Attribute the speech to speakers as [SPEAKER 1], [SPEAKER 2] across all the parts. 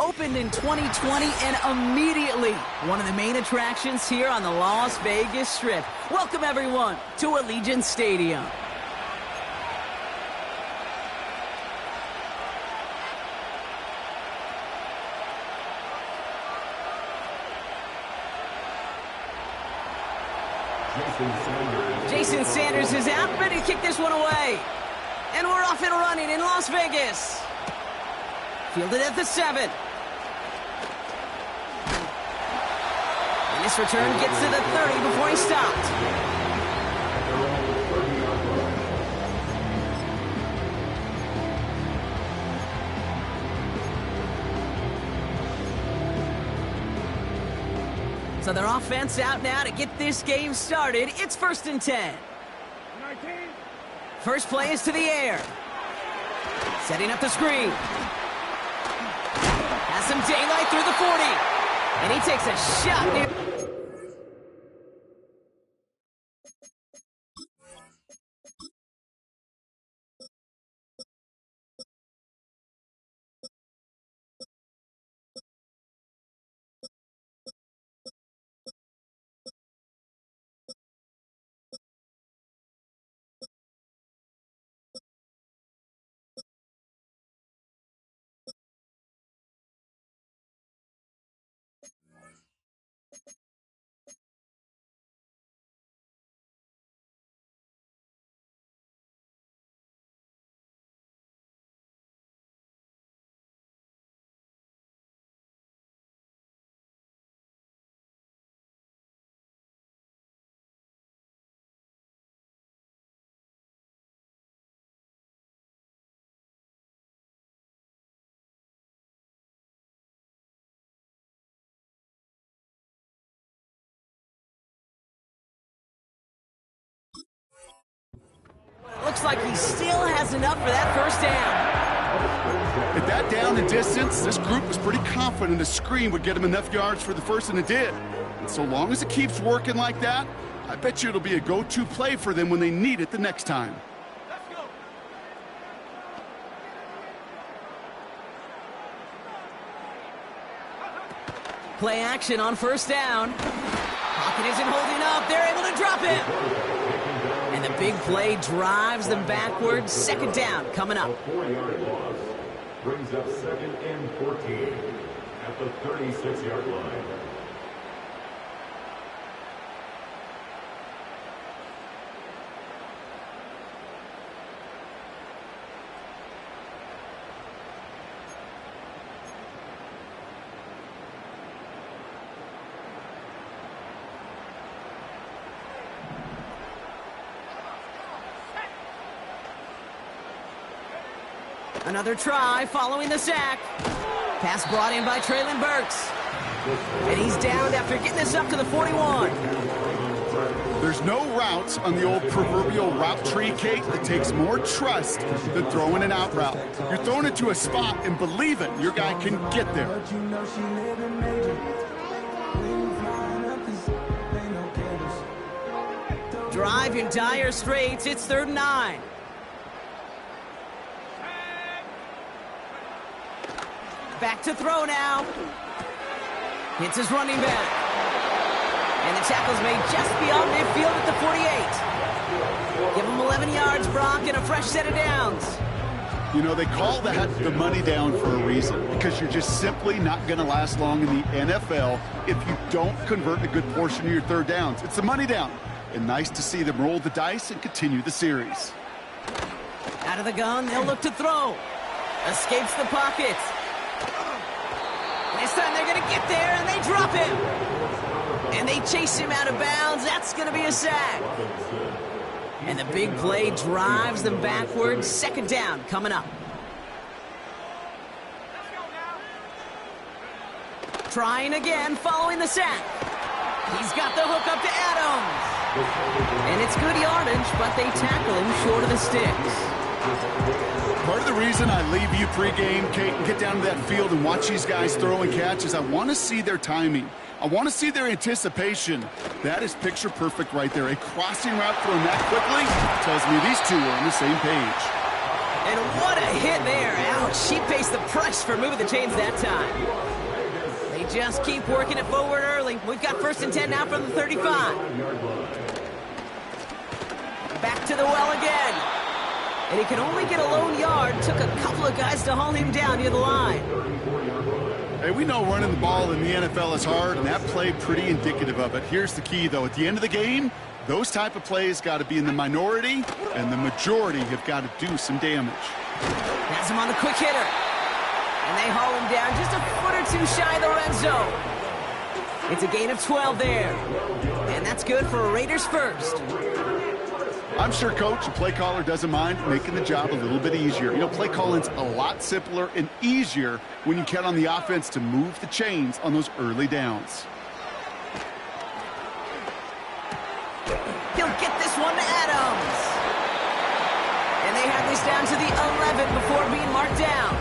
[SPEAKER 1] opened in 2020 and immediately one of the main attractions here on the Las Vegas Strip. Welcome, everyone, to Allegiant Stadium. Jason Sanders is out, ready to kick this one away. And we're off and running in Las Vegas. Fielded at the 7. And this return gets to the 30 before he stopped. So their offense out now to get this game started. It's 1st and 10. First play is to the air. Setting up the screen. Has some daylight through the 40. And he takes a shot near. Looks like he still has enough for that first down.
[SPEAKER 2] At that down and distance, this group was pretty confident a screen would get him enough yards for the first, and it did. And so long as it keeps working like that, I bet you it'll be a go-to play for them when they need it the next time.
[SPEAKER 3] Let's go.
[SPEAKER 1] Play action on first down. Pocket isn't holding up. They're able to drop him. And the big play drives them backwards. 2nd down coming up.
[SPEAKER 4] A 4-yard loss brings up 2nd and 14 at the 36-yard line.
[SPEAKER 1] Another try following the sack. Pass brought in by Traylon Burks. And he's downed after getting this up to the 41.
[SPEAKER 2] There's no routes on the old proverbial route tree, Kate, that takes more trust than throwing an out route. You're throwing it to a spot, and believe it, your guy can get there.
[SPEAKER 1] Drive in dire straits. It's 3rd and 9. Back to throw now. Hits his running back. And the tackle's made just beyond midfield at the 48. Give him 11 yards, Brock, and a fresh set of downs.
[SPEAKER 2] You know, they call that the money down for a reason, because you're just simply not going to last long in the NFL if you don't convert a good portion of your 3rd downs. It's the money down. And nice to see them roll the dice and continue the series.
[SPEAKER 1] Out of the gun, they'll look to throw. Escapes the pocket. This time they're going to get there, and they drop him. And they chase him out of bounds. That's going to be a sack. And the big play drives them backwards. 2nd down coming up. Trying again following the sack. He's got the hook up to Adams. And it's good yardage, but they tackle him short of the sticks.
[SPEAKER 2] Part of the reason I leave you pregame, Kate, and get down to that field and watch these guys throw and catch is I want to see their timing. I want to see their anticipation. That is picture perfect right there. A crossing route thrown that quickly tells me these two are on the same page.
[SPEAKER 1] And what a hit there. Ouch, she faced the price for moving the chains that time. They just keep working it forward early. We've got 1st and 10 now from the 35. Back to the well again. And he can only get a lone yard. Took a couple of guys to haul him down near the line.
[SPEAKER 2] Hey, we know running the ball in the NFL is hard, and that play pretty indicative of it. Here's the key, though. At the end of the game, those type of plays got to be in the minority, and the majority have got to do some damage.
[SPEAKER 1] Has him on the quick hitter. And they haul him down just a foot or two shy of the red zone. It's a gain of 12 there. And that's good for a Raiders first.
[SPEAKER 2] I'm sure coach and play caller doesn't mind making the job a little bit easier. You know, play calling's a lot simpler and easier when you count on the offense to move the chains on those early downs.
[SPEAKER 1] He'll get this one to Adams. And they have this down to the 11 before being marked down.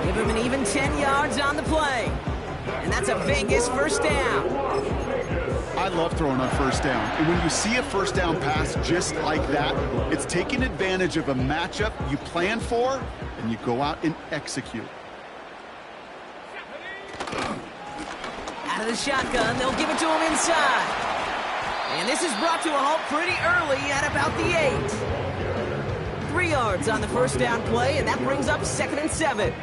[SPEAKER 1] Give him an even 10 yards on the play. And that's a Vegas first down.
[SPEAKER 2] I love throwing on first down. And when you see a first down pass just like that, it's taking advantage of a matchup you plan for, and you go out and execute.
[SPEAKER 1] Out of the shotgun, they'll give it to him inside. And this is brought to a halt pretty early at about the 8. 3 yards on the first down play, and that brings up 2nd and 7.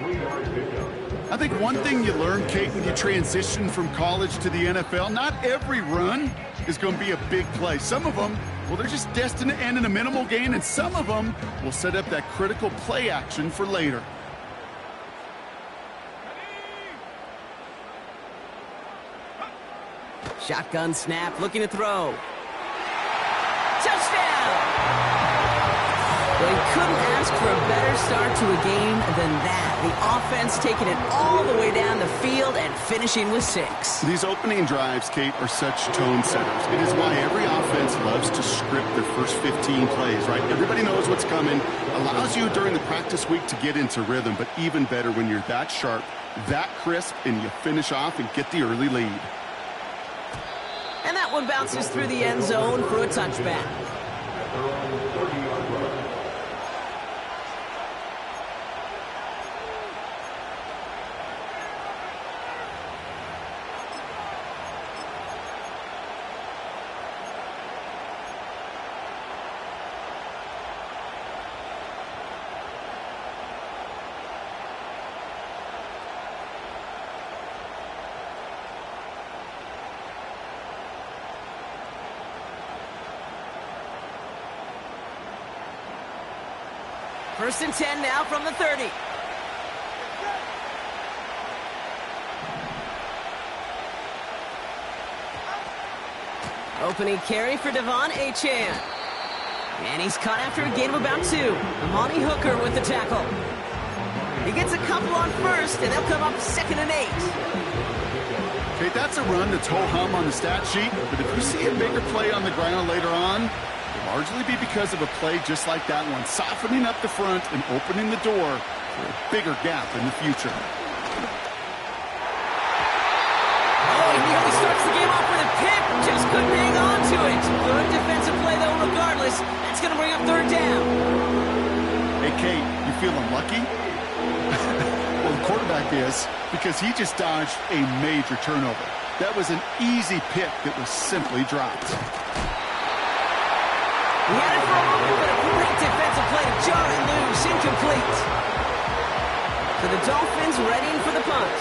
[SPEAKER 2] I think one thing you learn, Kate, when you transition from college to the NFL, not every run is going to be a big play. Some of them, well, they're just destined to end in a minimal gain, and some of them will set up that critical play action for later.
[SPEAKER 1] Shotgun snap, looking to throw. Touchdown! Well, he couldn't ask for a better start to a game than that. The offense taking it all the way down the field and finishing with 6.
[SPEAKER 2] These opening drives, Kate, are such tone setters. It is why every offense loves to script their first 15 plays, right? Everybody knows what's coming. Allows you during the practice week to get into rhythm, but even better when you're that sharp, that crisp, and you finish off and get the early lead.
[SPEAKER 1] And that one bounces through the end zone for a touchback. First and 10 now from the 30. Opening carry for Devon Achane. And he's caught after a gain of about 2. Amani Hooker with the tackle. He gets a couple on first, and they'll come up 2nd and 8.
[SPEAKER 2] Okay, that's a run that's ho-hum on the stat sheet, but if you see a bigger play on the ground later on, largely be because of a play just like that one, softening up the front and opening the door for a bigger gap in the future.
[SPEAKER 1] Oh, he nearly starts the game off with a pick. Just couldn't hang on to it. Good defensive play, though, regardless. That's going to bring up 3rd down.
[SPEAKER 2] Hey, Kate, you feeling lucky? Well, the quarterback is, because he just dodged a major turnover. That was an easy pick that was simply dropped.
[SPEAKER 1] He had it for a moment, but a great defensive play to jar it loose, incomplete. So the Dolphins readying for the punt.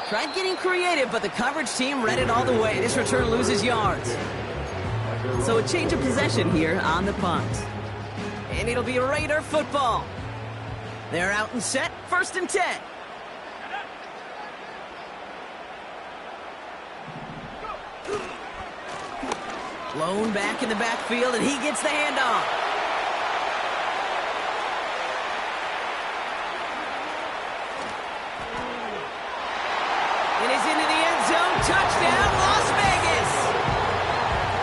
[SPEAKER 1] Tried getting creative, but the coverage team read it all the way. This return loses yards. So a change of possession here on the punt. And it'll be Raider football. They're out and set, 1st and 10. Blown back in the backfield, and he gets the handoff. It is into the end zone. Touchdown, Las Vegas.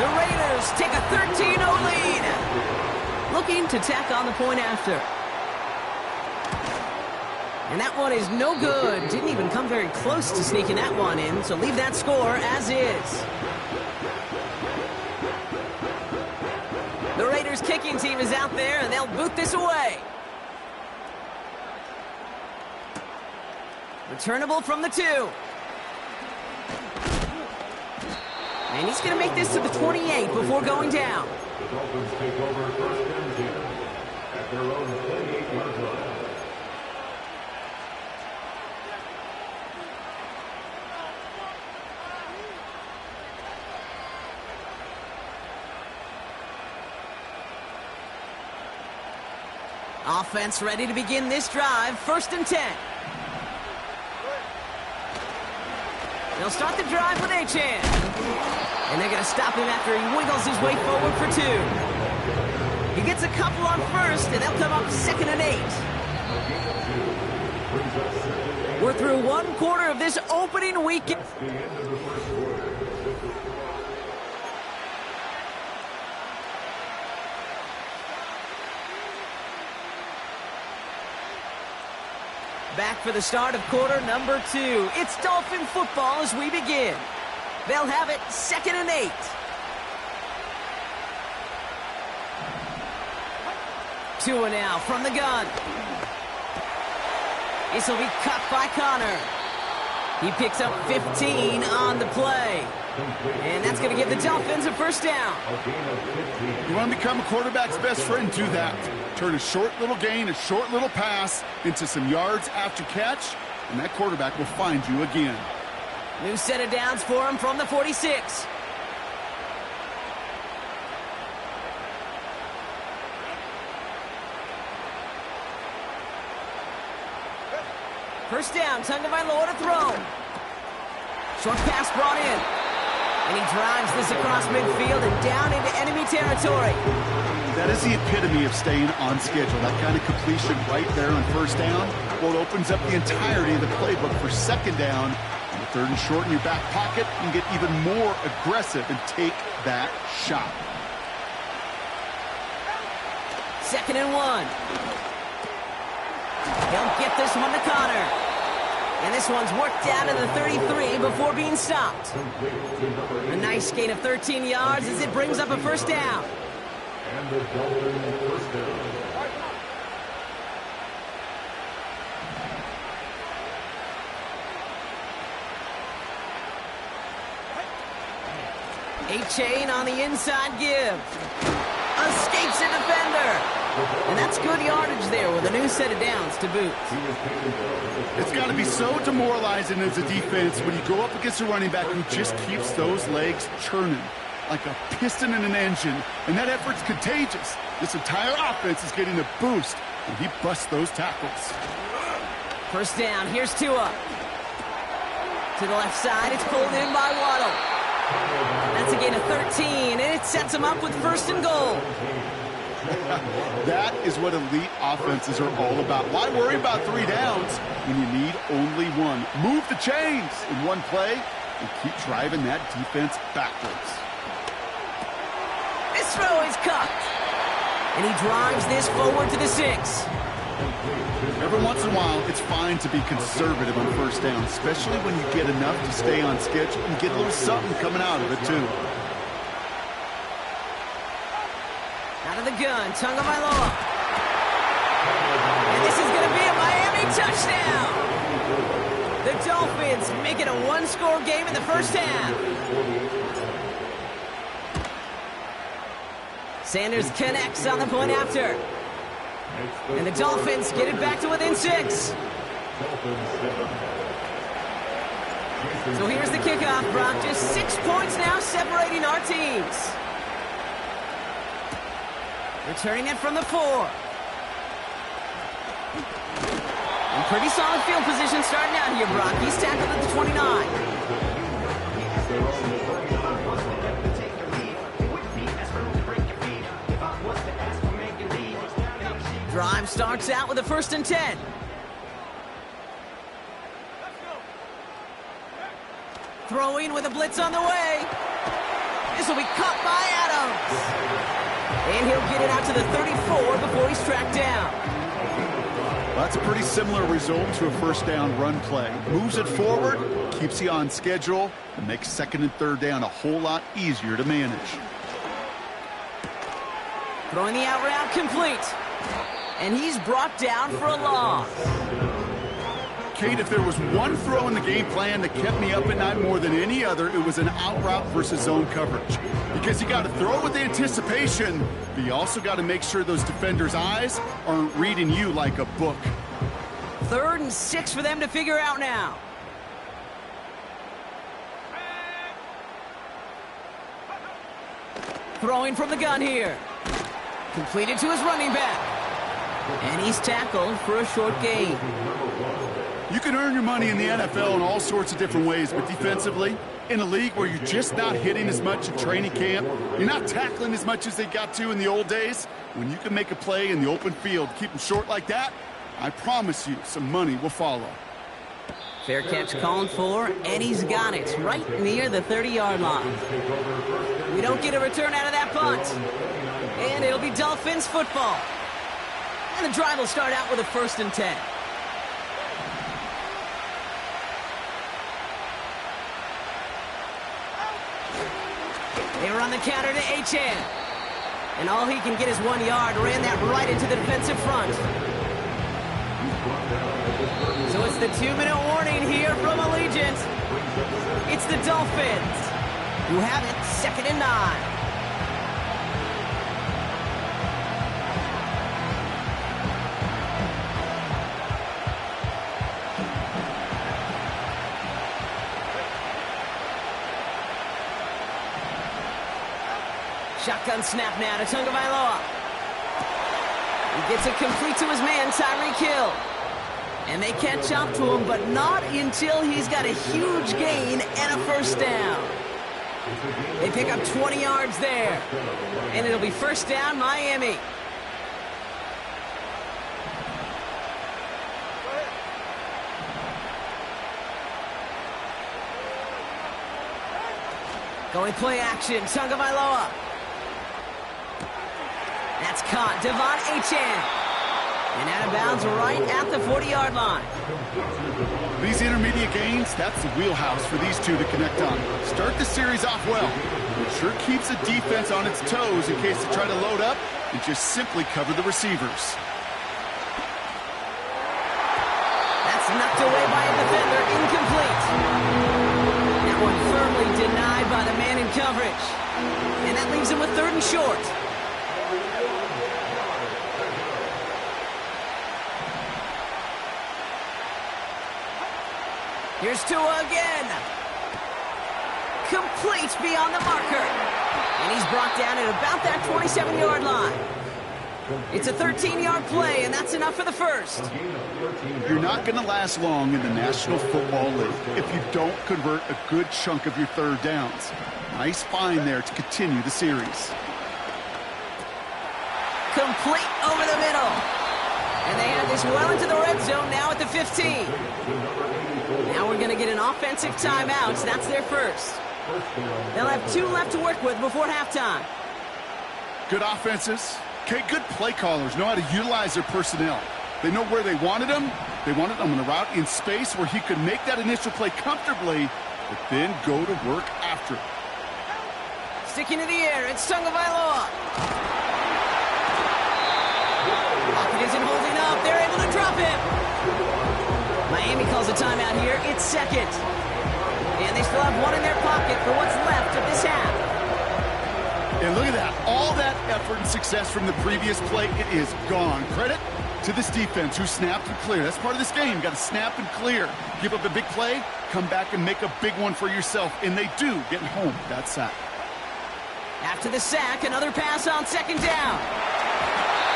[SPEAKER 1] The Raiders take a 13-0 lead. Looking to tack on the point after. And that one is no good. Didn't even come very close to sneaking that one in, so leave that score as is. The Raiders kicking team is out there, and they'll boot this away. Returnable from the 2. And he's going to make this to the 28 before going down.
[SPEAKER 4] The Dolphins take over first and 10 at their own 28-yard line.
[SPEAKER 1] Offense ready to begin this drive. First and 10. They'll start the drive with Achane. And they're going to stop him after he wiggles his way forward for 2. He gets a couple on first, and they'll come up 2nd and 8. We're through one quarter of this opening weekend. Back for the start of quarter number 2. It's Dolphin football as we begin. They'll have it 2nd and 8. Tua now from the gun. This will be cut by Connor. He picks up 15 on the play. And that's going to give the Dolphins a first down.
[SPEAKER 2] You want to become a quarterback's best friend, do that. Turn a short little gain, a short little pass into some yards after catch, and that quarterback will find you again.
[SPEAKER 1] New set of downs for him from the 46. First down, Tagovailoa to throw. Short pass brought in. And he drives this across midfield and down into enemy territory.
[SPEAKER 2] That is the epitome of staying on schedule. That kind of completion right there on first down. Well, it opens up the entirety of the playbook for second down. On the 3rd and short in your back pocket, you can get even more aggressive and take that shot.
[SPEAKER 1] 2nd and 1. He'll get this one to Connor. And this one's worked down to the 33 before being stopped. A nice gain of 13 yards as it brings up a first down.
[SPEAKER 4] And the Dolphins first down.
[SPEAKER 1] Achane on the inside give. Escapes a defender. And that's good yardage there with a new set of downs to boot.
[SPEAKER 2] It's got to be so demoralizing as a defense when you go up against a running back who just keeps those legs churning like a piston in an engine, and that effort's contagious. This entire offense is getting a boost when he busts those tackles.
[SPEAKER 1] First down, here's Tua. To the left side, it's pulled in by Waddle. That's a gain of 13, and it sets him up with 1st and goal.
[SPEAKER 2] That is what elite offenses are all about. Why worry about 3 downs when you need only 1? Move the chains in one play and keep driving that defense backwards.
[SPEAKER 1] This throw is cut. And he drives this forward to the 6.
[SPEAKER 2] Every once in a while, it's fine to be conservative on first down, especially when you get enough to stay on schedule and get a little something coming out of it, too.
[SPEAKER 1] Out of the gun, Tagovailoa. And this is going to be a Miami touchdown. The Dolphins make it a 1-score game in the first half. Sanders connects on the point after. And the Dolphins get it back to within 6. So here's the kickoff, Brock. Just 6 points now separating our teams. Returning it from the 4. And pretty solid field position starting out here, Brock. He's tackled at the 29. Drive starts out with a 1st and 10. Throwing with a blitz on the way. This will be caught by Adams. And he'll get it out to the 34 before he's tracked down.
[SPEAKER 2] Well, that's a pretty similar result to a first down run play. Moves it forward, keeps you on schedule, and makes second and third down a whole lot easier to manage.
[SPEAKER 1] Throwing the out route complete. And he's brought down for a loss.
[SPEAKER 2] Kate, if there was one throw in the game plan that kept me up at night more than any other, it was an out route versus zone coverage. Because you got to throw with anticipation, but you also got to make sure those defenders' eyes aren't reading you like a book.
[SPEAKER 1] 3rd and 6 for them to figure out now. Throwing from the gun here. Completed to his running back. And he's tackled for a short gain.
[SPEAKER 2] You can earn your money in the NFL in all sorts of different ways, but defensively, in a league where you're just not hitting as much in training camp, you're not tackling as much as they got to in the old days, when you can make a play in the open field, keep them short like that, I promise you some money will follow.
[SPEAKER 1] Fair catch called for, and he's got it right near the 30-yard line. We don't get a return out of that punt. And it'll be Dolphins football. And the drive will start out with a 1st and 10. They run the counter to HN. And all he can get is 1 yard. Ran that right into the defensive front. So it's the 2-minute warning here from Allegiant. It's the Dolphins who have it 2nd and 9. Shotgun snap now to Tagovailoa. He gets it complete to his man, Tyreek Hill. And they catch up to him, but not until he's got a huge gain and a 1st down. They pick up 20 yards there. And it'll be 1st down, Miami. Going play action, Tagovailoa. That's caught, Devon Achane. And out of bounds right at the 40-yard line.
[SPEAKER 2] These intermediate gains, that's the wheelhouse for these two to connect on. Start the series off well. It sure keeps the defense on its toes in case they try to load up and just simply cover the receivers.
[SPEAKER 1] That's knocked away by a defender, incomplete. That one firmly denied by the man in coverage. And that leaves him with 3rd and short. Here's Tua again. Complete beyond the marker. And he's brought down at about that 27-yard line. It's a 13-yard play, and that's enough for the 1st.
[SPEAKER 2] You're not going to last long in the National Football League if you don't convert a good chunk of your 3rd downs. Nice find there to continue the series.
[SPEAKER 1] Complete over the middle. And they have this well into the red zone now at the 15. Now we're going to get an offensive timeout. That's their 1st. They'll have 2 left to work with before halftime.
[SPEAKER 2] Good offenses. Okay, good play callers know how to utilize their personnel. They know where they wanted them. They wanted them on a route in space where he could make that initial play comfortably, but then go to work after it.
[SPEAKER 1] Sticking to the air, it's Tagovailoa. Pocket isn't holding up. They're able to drop him. Miami calls a timeout here. It's 2nd. And they still have 1 in their pocket for what's left of this half.
[SPEAKER 2] And look at that. All that effort and success from the previous play, it is gone. Credit to this defense who snapped and cleared. That's part of this game. You got to snap and clear. Give up a big play, come back and make a big one for yourself. And they do get home that sack.
[SPEAKER 1] After the sack, another pass on 2nd down.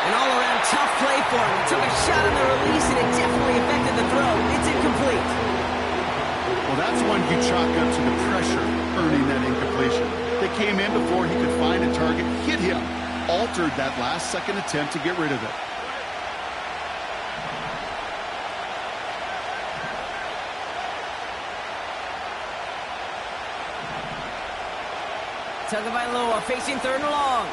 [SPEAKER 1] An all-around tough play for him. He took a shot on the release, and it definitely affected the throw. It's incomplete.
[SPEAKER 2] Well, that's one you chalk up to the pressure earning that incompletion. They came in before he could find a target, hit him, altered that last-second attempt to get rid of it. Tagovailoa facing 3rd and long.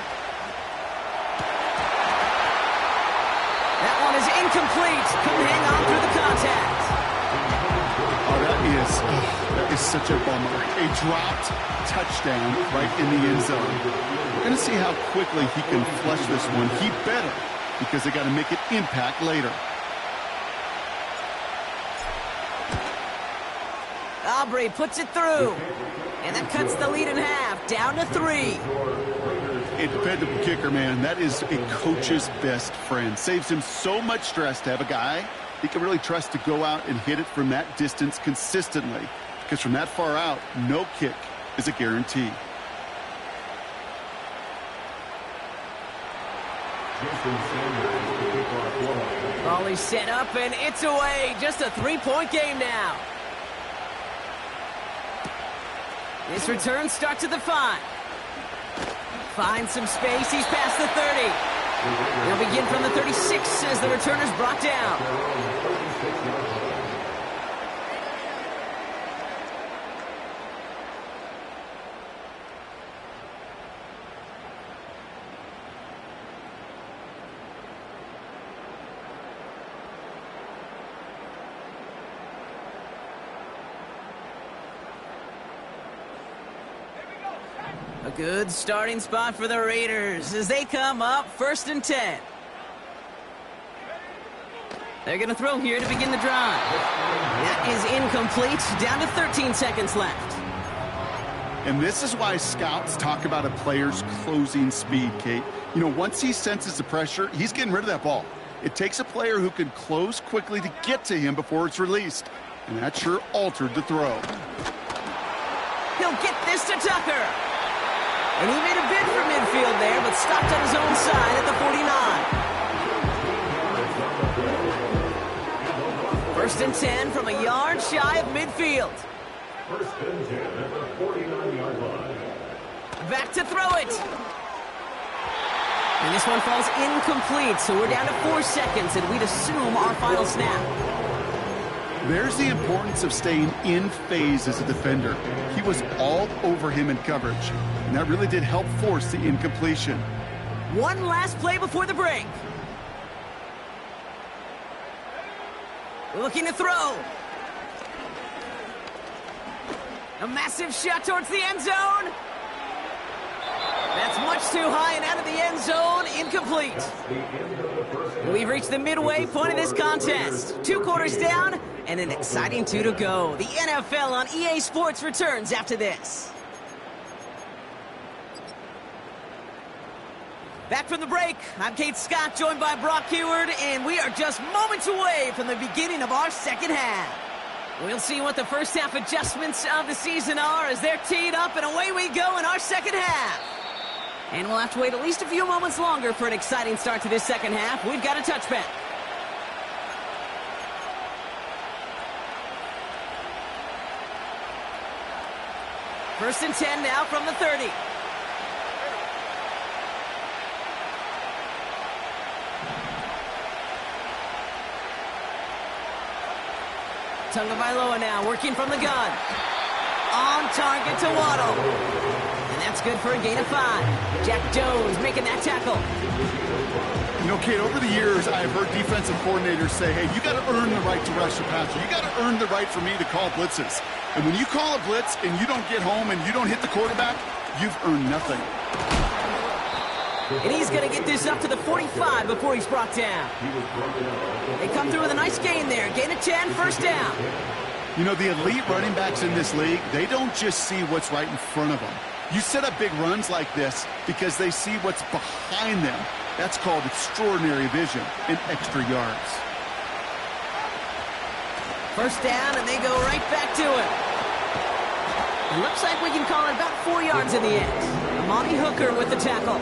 [SPEAKER 2] That
[SPEAKER 1] one is incomplete. Couldn't hang on through the contact.
[SPEAKER 2] Oh, that is such a bummer. A dropped touchdown right in the end zone. We're going to see how quickly he can flush this one. He better, because they got to make it impact later.
[SPEAKER 1] Aubrey puts it through. And that cuts the lead in half, down to 3.
[SPEAKER 2] A dependable kicker, man. That is a coach's best friend. Saves him so much stress to have a guy he can really trust to go out and hit it from that distance consistently. Because from that far out, no kick is a guarantee.
[SPEAKER 1] Volley set up, and it's away. Just a 3-point game now. This return starts at the 5. Finds some space. He's past the 30. He'll begin from the 36 as the returner's brought down. A good starting spot for the Raiders as they come up 1st and 10. They're going to throw here to begin the drive. That is incomplete. Down to 13 seconds left.
[SPEAKER 2] And this is why scouts talk about a player's closing speed, Kate. You know, once he senses the pressure, he's getting rid of that ball. It takes a player who can close quickly to get to him before it's released. And that sure altered the throw.
[SPEAKER 1] He'll get this to Tucker. And he made a bid for midfield there, but stopped on his own side at the 49. 1st and 10 from a yard shy of midfield.
[SPEAKER 4] 1st and 10 at the 49-yard line.
[SPEAKER 1] Back to throw it. And this one falls incomplete, so we're down to 4 seconds, and we'd assume our final snap.
[SPEAKER 2] There's the importance of staying in phase as a defender. He was all over him in coverage, and that really did help force the incompletion.
[SPEAKER 1] One last play before the break. Looking to throw. A massive shot towards the end zone. That's much too high and out of the end zone. Incomplete. We've reached the midway point of this contest. 2 quarters down and an exciting 2 to go. The NFL on EA Sports returns after this. Back from the break, I'm Kate Scott, joined by Brock Heward, and we are just moments away from the beginning of our second half. We'll see what the first half adjustments of the season are as they're teed up, and away we go in our second half. And we'll have to wait at least a few moments longer for an exciting start to this second half. We've got a touchback. First and 10 now from the 30. Tagovailoa now working from the gun. On target to Waddle. And that's good for a gain of 5. Jack Jones making that tackle.
[SPEAKER 2] You know, Kate, over the years, I've heard defensive coordinators say, hey, you got to earn the right to rush the passer. You got to earn the right for me to call blitzes. And when you call a blitz and you don't get home and you don't hit the quarterback, you've earned nothing.
[SPEAKER 1] And he's going to get this up to the 45 before he's brought down. They come through with a nice gain there. Gain of 10, first down.
[SPEAKER 2] You know, the elite running backs in this league, they don't just see what's right in front of them. You set up big runs like this because they see what's behind them. That's called extraordinary vision and extra yards.
[SPEAKER 1] First down, and they go right back to it. It looks like we can call it about 4 yards in the end. Amani Hooker with the tackle.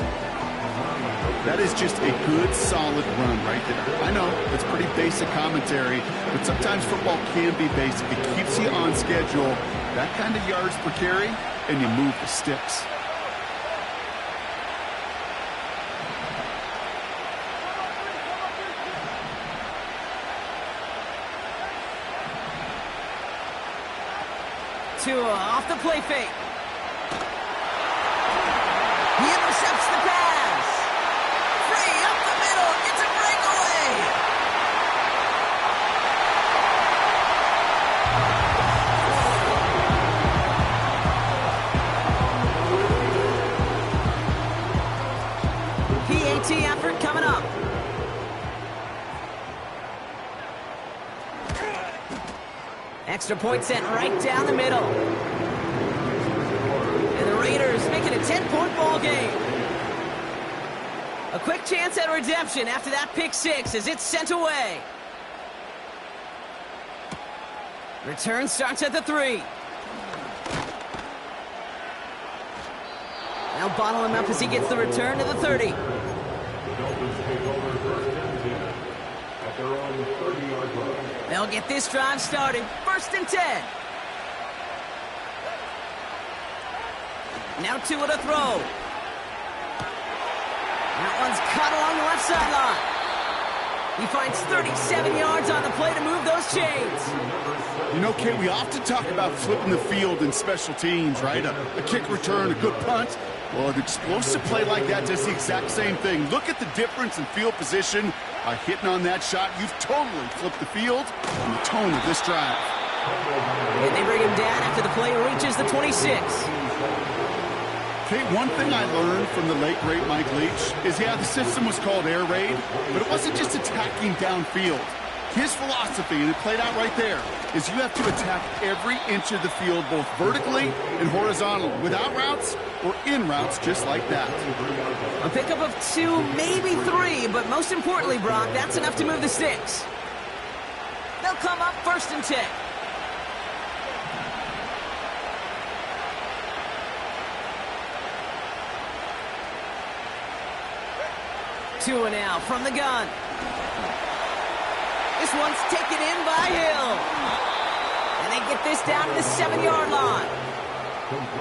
[SPEAKER 2] That is just a good, solid run right there. I know, it's pretty basic commentary, but sometimes football can be basic. It keeps you on schedule, that kind of yards per carry, and you move the sticks.
[SPEAKER 1] Tua off the play fake. He intercepts the pass. Free up the middle. It's a breakaway. Extra point sent right down the middle. And the Raiders make it a 10-point ball game. A quick chance at redemption after that pick six as it's sent away. Return starts at the 3. Now bottle him up as he gets the return to the 30.
[SPEAKER 4] The Dolphins take over first and 10 at their own 30-yard line.
[SPEAKER 1] They'll get this drive started. First and 10. Now Tua to throw. That one's caught along the left sideline. He finds 37 yards on the play to move those chains.
[SPEAKER 2] You know, Kate, we often talk about flipping the field in special teams, right? A kick return, a good punt. Well, an explosive play like that does the exact same thing. Look at the difference in field position. By hitting on that shot, you've totally flipped the field and the tone of this drive.
[SPEAKER 1] And they bring him down after the play reaches the 26.
[SPEAKER 2] Kate, one thing I learned from the late, great Mike Leach is, yeah, the system was called air raid, but it wasn't just attacking downfield. His philosophy, and it played out right there, is you have to attack every inch of the field, both vertically and horizontally, without routes or in routes, just like that.
[SPEAKER 1] A pickup of 2, maybe 3, but most importantly, Brock, that's enough to move the sticks. They'll come up first and 10. Tua now from the gun. This one's taken in by Hill. And they get this down to the 7-yard line.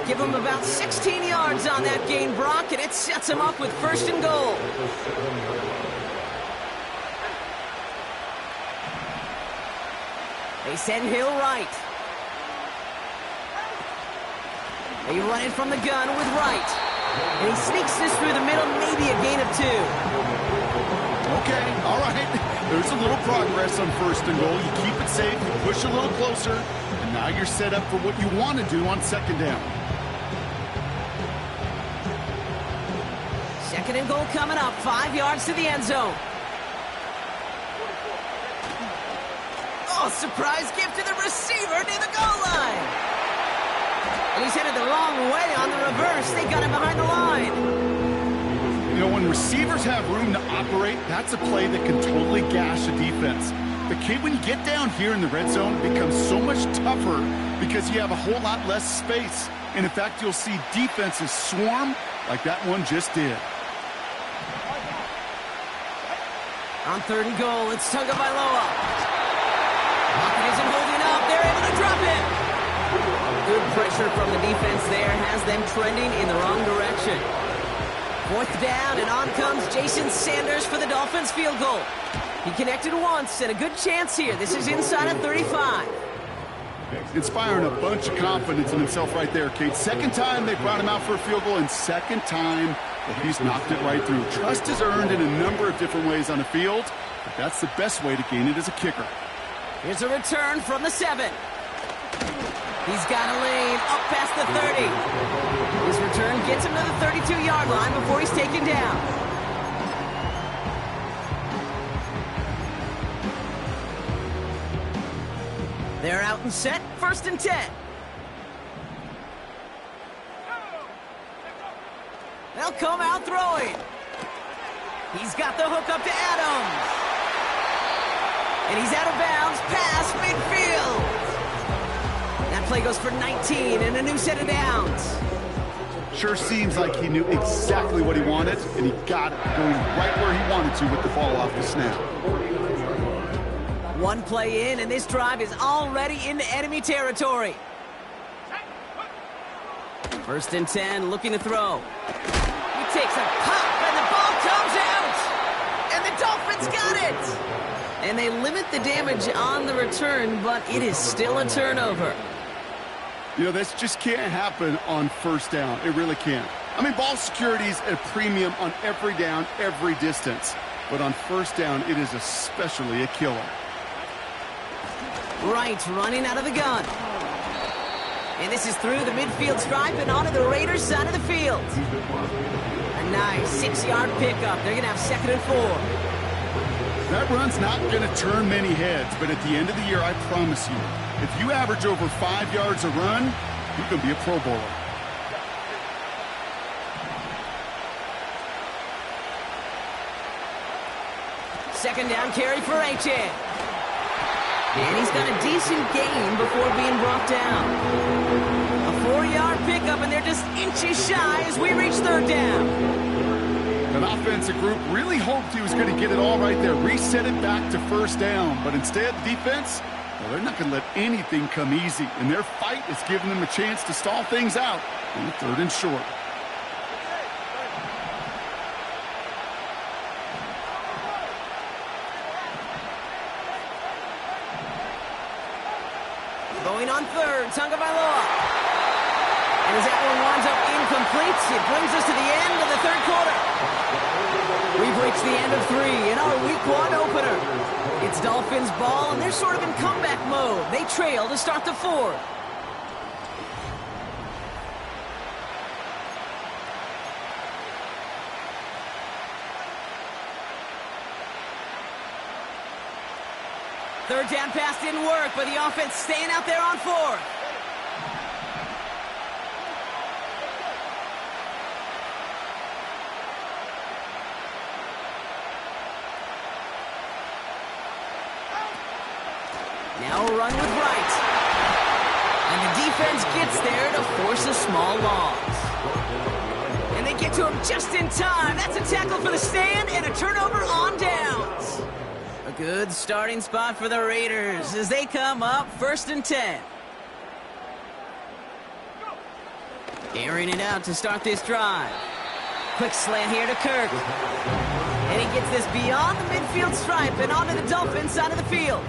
[SPEAKER 1] Give him about 16 yards on that gain, Brock, and it sets him up with first and goal. They send Hill right. They run it from the gun with Wright. And he sneaks this through the middle, maybe a gain of 2.
[SPEAKER 2] Okay, all right. There's a little progress on first and goal. You keep it safe, you push a little closer, and now you're set up for what you want to do on second down.
[SPEAKER 1] Second and goal coming up, 5 yards to the end zone. Oh, surprise gift to the receiver near the goal line. And he's headed the wrong way on the reverse. They got him behind the line.
[SPEAKER 2] You know, when receivers have room to operate, that's a play that can totally gash a defense. But, Kate, when you get down here in the red zone, it becomes so much tougher because you have a whole lot less space. And, in fact, you'll see defenses swarm like that one just did.
[SPEAKER 1] On third and goal, it's Tagovailoa. Pocket isn't holding up. They're able to drop it. Good pressure from the defense there has them trending in the wrong direction. Fourth down, and on comes Jason Sanders for the Dolphins field goal. He connected once, and a good chance here. This is inside of 35.
[SPEAKER 2] Inspiring a bunch of confidence in himself right there, Kate. Second time they brought him out for a field goal, and second time that he's knocked it right through. Trust is earned in a number of different ways on the field, but that's the best way to gain it as a kicker.
[SPEAKER 1] Here's a return from the 7. He's got a lane up past the 30. His return gets him to the 32-yard line before he's taken down. They're out and set, first and 10. They'll come out throwing. He's got the hook up to Adams. And he's out of bounds past midfield. That play goes for 19 and a new set of downs.
[SPEAKER 2] Sure seems like he knew exactly what he wanted, and he got it going right where he wanted to with the ball off the snap.
[SPEAKER 1] One play in, and this drive is already into enemy territory. First and 10, looking to throw. He takes a pop, and the ball comes out! And the Dolphins got it! And they limit the damage on the return, but it is still a turnover.
[SPEAKER 2] You know, this just can't happen on first down. It really can't. I mean, ball security is at a premium on every down, every distance. But on first down, it is especially a killer.
[SPEAKER 1] Wright running out of the gun. And this is through the midfield stripe and onto the Raiders' side of the field. A nice 6-yard pickup. They're going to have second and 4.
[SPEAKER 2] That run's not going to turn many heads, but at the end of the year, I promise you, If you average over 5 yards a run, you can be a Pro Bowler.
[SPEAKER 1] Second down carry for HN. And he's got a decent gain before being brought down. A 4-yard pickup, and they're just inches shy as we reach third down.
[SPEAKER 2] An offensive group really hoped he was going to get it all right there, reset it back to first down. But instead, defense, well, they're not going to let anything come easy. And their fight is giving them a chance to stall things out on third and short.
[SPEAKER 1] Going on third, Tagovailoa. And as that one winds up incomplete, it brings us to the end of the third quarter. We've reached the end of 3 in our Week 1 opener. It's Dolphins ball, and they're sort of in comeback mode. They trail to start the fourth. Third down pass didn't work, but the offense staying out there on fourth. Now a run with Wright. And the defense gets there to force a small loss. And they get to him just in time. That's a tackle for the stand and a turnover on downs. A good starting spot for the Raiders as they come up first and 10. Airing it out to start this drive. Quick slant here to Kirk. And he gets this beyond the midfield stripe and onto the Dolphin side of the field.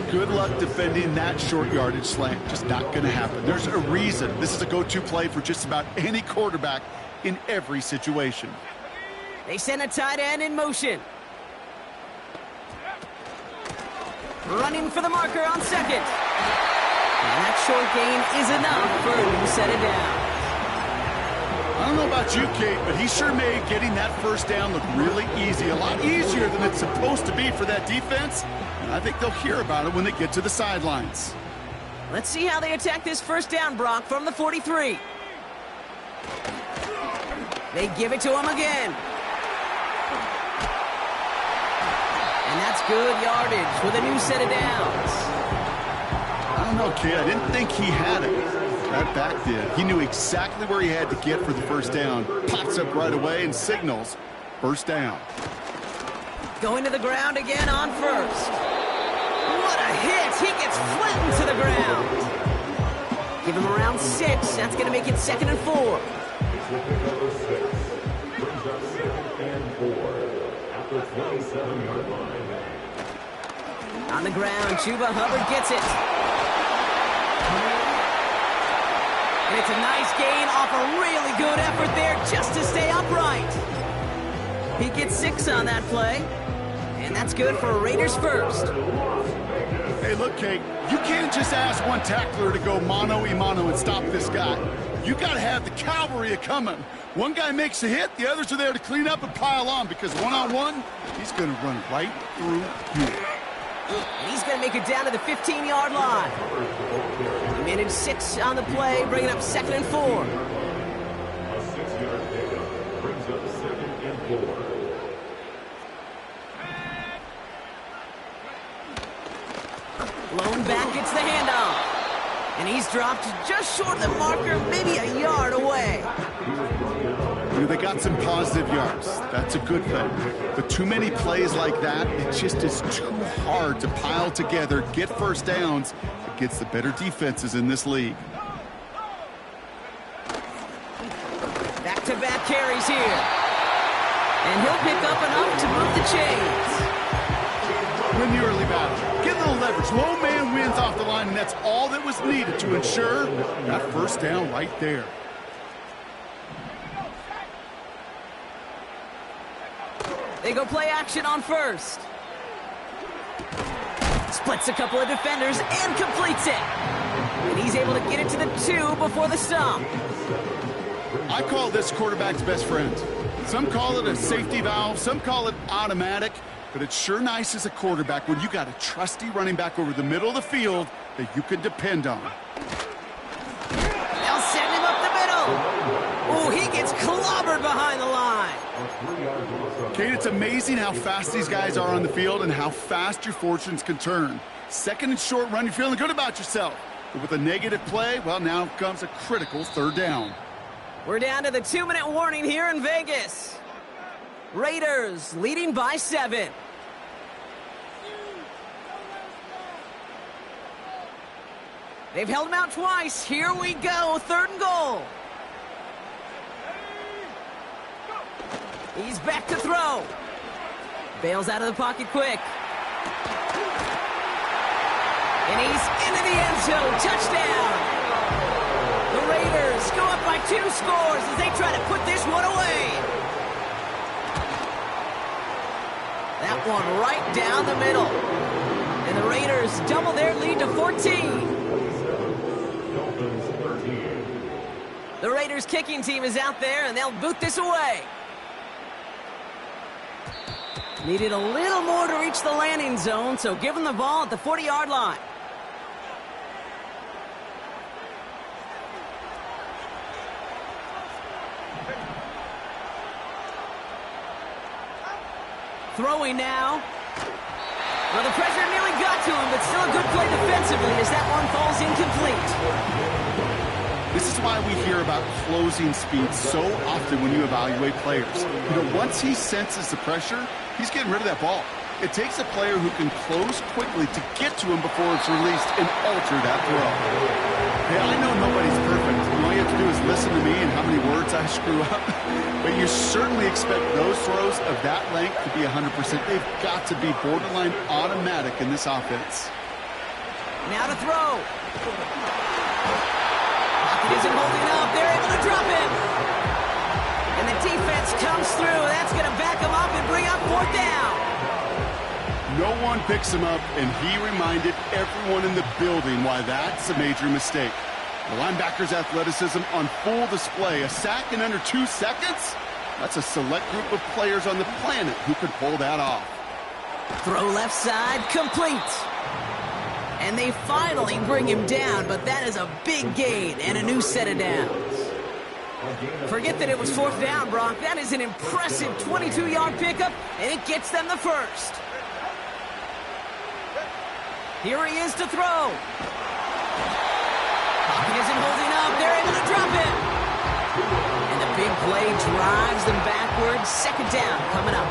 [SPEAKER 2] Good luck defending that short yardage slant. Just not going to happen. There's a reason this is a go-to play for just about any quarterback in every situation.
[SPEAKER 1] They send a tight end in motion. Running for the marker on second. And that short gain is enough for a new set of downs.
[SPEAKER 2] I don't know about you, Kate, but he sure made getting that first down look really easy. A lot easier than it's supposed to be for that defense. And I think they'll hear about it when they get to the sidelines.
[SPEAKER 1] Let's see how they attack this first down, Brock, from the 43. They give it to him again. And that's good yardage with a new set of downs.
[SPEAKER 2] I don't know, kid. I didn't think he had it. That back did. He knew exactly where he had to get for the first down. Pops up right away and signals first down.
[SPEAKER 1] Going to the ground again on first. What a hit. He gets flattened to the ground. Give him around 6. That's going to make it 2nd and 4. On the ground, Chuba Hubbard gets it. And it's a nice gain off a really good effort there just to stay upright. He gets 6 on that play. And that's good for Raiders first.
[SPEAKER 2] Hey, look, Kate, you can't just ask one tackler to go mano-a-mano and stop this guy. You got to have the cavalry coming. One guy makes a hit, the others are there to clean up and pile on because one-on-one, he's going to run right through you.
[SPEAKER 1] And he's going to make it down to the 15-yard line. He managed 6 on the play, bringing up 2nd and 4.
[SPEAKER 4] A 6-yard pickup brings up 2nd and 4.
[SPEAKER 1] Lone back gets the handoff. And he's dropped just short of the marker, maybe a yard away.
[SPEAKER 2] You know, they got some positive yards. That's a good thing. But too many plays like that, it just is too hard to pile together, get first downs against the better defenses in this league.
[SPEAKER 1] Back-to-back carries here. And he'll pick up enough to move the chains.
[SPEAKER 2] Win the early battle. Get a little leverage. Low man wins off the line, and that's all that was needed to ensure that first down right there.
[SPEAKER 1] They go play action on first. Splits a couple of defenders and completes it. And he's able to get it to the 2 before the stop.
[SPEAKER 2] I call this quarterback's best friend. Some call it a safety valve. Some call it automatic. but it's sure nice as a quarterback when you got a trusty running back over the middle of the field that you can depend on.
[SPEAKER 1] They'll send him up the middle. Oh, he gets clobbered behind the line.
[SPEAKER 2] Kate, it's amazing how fast these guys are on the field and how fast your fortunes can turn. Second and short run, you're feeling good about yourself. But with a negative play, well, now comes a critical third down.
[SPEAKER 1] We're down to the 2-minute warning here in Vegas. Raiders leading by 7. They've held him out twice. Here we go, 3rd and goal. He's back to throw. Bails out of the pocket quick. And he's into the end zone. Touchdown. The Raiders go up by 2 scores as they try to put this one away. That one right down the middle. And the Raiders double their lead to 14. The Raiders kicking team is out there, and they'll boot this away. Needed a little more to reach the landing zone, so give them the ball at the 40-yard line. Throwing now. Well, the pressure nearly got to him, but still a good play defensively as that one falls incomplete.
[SPEAKER 2] This is why we hear about closing speed so often when you evaluate players. You know, once he senses the pressure, he's getting rid of that ball. It takes a player who can close quickly to get to him before it's released and alter that throw. Hey, I know nobody's perfect. All you have to do is listen to me and how many words I screw up. But you certainly expect those throws of that length to be 100%. They've got to be borderline automatic in this offense.
[SPEAKER 1] Now to throw. Pocket isn't holding up. They're able to drop him. And the defense comes through. That's going to back him up and bring up 4th down.
[SPEAKER 2] No one picks him up, and he reminded everyone in the building why that's a major mistake. The linebacker's athleticism on full display. A sack in under 2 seconds? That's a select group of players on the planet who could pull that off.
[SPEAKER 1] Throw left side, complete. And they finally bring him down, but that is a big gain and a new set of downs. Forget that it was 4th down, Brock. That is an impressive 22-yard pickup, and it gets them the first. Here he is to throw. Pocket isn't holding up. They're able to drop it. And the big play drives them backwards. 2nd down coming up.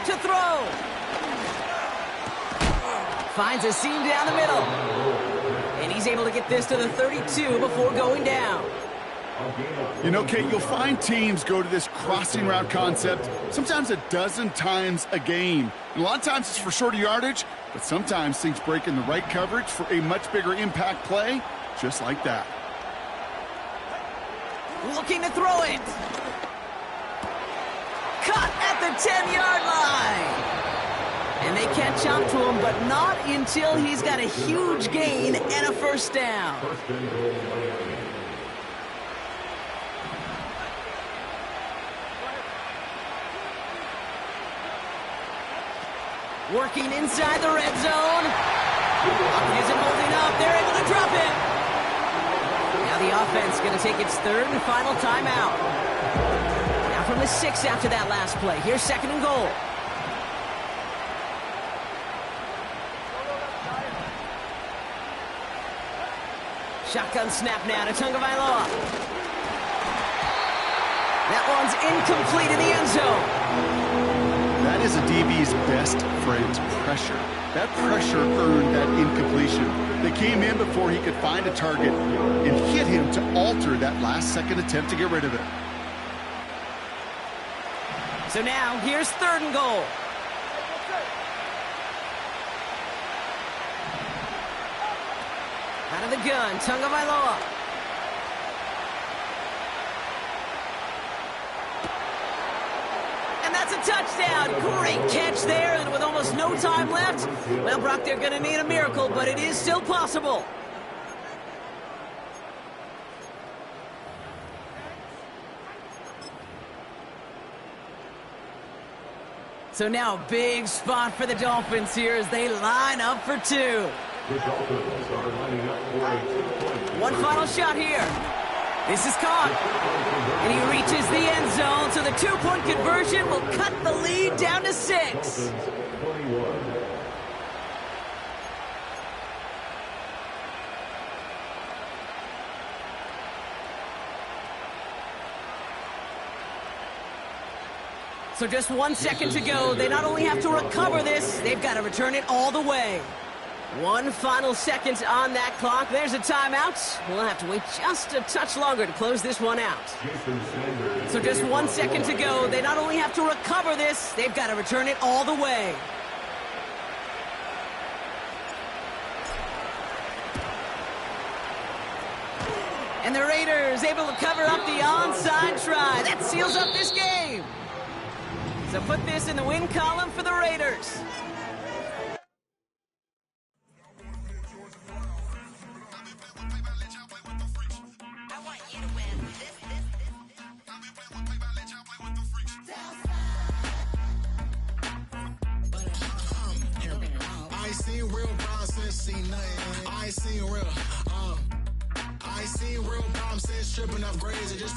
[SPEAKER 1] To throw. Finds a seam down the middle. And he's able to get this to the 32 before going down.
[SPEAKER 2] You know, Kate, you'll find teams go to this crossing route concept sometimes a dozen times a game. And a lot of times it's for shorter yardage, but sometimes things break in the right coverage for a much bigger impact play, just like that.
[SPEAKER 1] Looking to throw it. Caught at the 10-yard line. And they catch up to him, but not until he's got a huge gain and a 1st down. Working inside the red zone. Pocket isn't holding up. They're able to drop it. Now the offense going to take its 3rd and final timeout. Now from the 6 after that last play. Here's 2nd and goal. Shotgun snap now to Tagovailoa. That one's incomplete in the end zone.
[SPEAKER 2] That is a DB's best friend, pressure. That pressure earned that incompletion. They came in before he could find a target and hit him to alter that last-second attempt to get rid of it.
[SPEAKER 1] So now, here's 3rd and goal. Out of the gun, Tagovailoa. And that's a touchdown. Great catch there, and with almost no time left, well, Brock, they're going to need a miracle, but it is still possible. So now a big spot for the Dolphins here as they line up for two.
[SPEAKER 4] The Dolphins are lining up for a 2-point.
[SPEAKER 1] One final shot here. This is caught. And he reaches the end zone, so the two-point conversion will cut the lead down to 6.
[SPEAKER 4] Dolphins 21.
[SPEAKER 1] So just 1 second to go. They not only have to recover this, they've got to return it all the way. One final second on that clock. There's a timeout. We'll have to wait just a touch longer to close this one out. So just 1 second to go. They not only have to recover this, they've got to return it all the way. And the Raiders able to cover up the onside try. That seals up this game. So put this in the win column for the Raiders.
[SPEAKER 3] I ain't seen real problems since seen nothing. I ain't seen real problems since tripping off grades. It just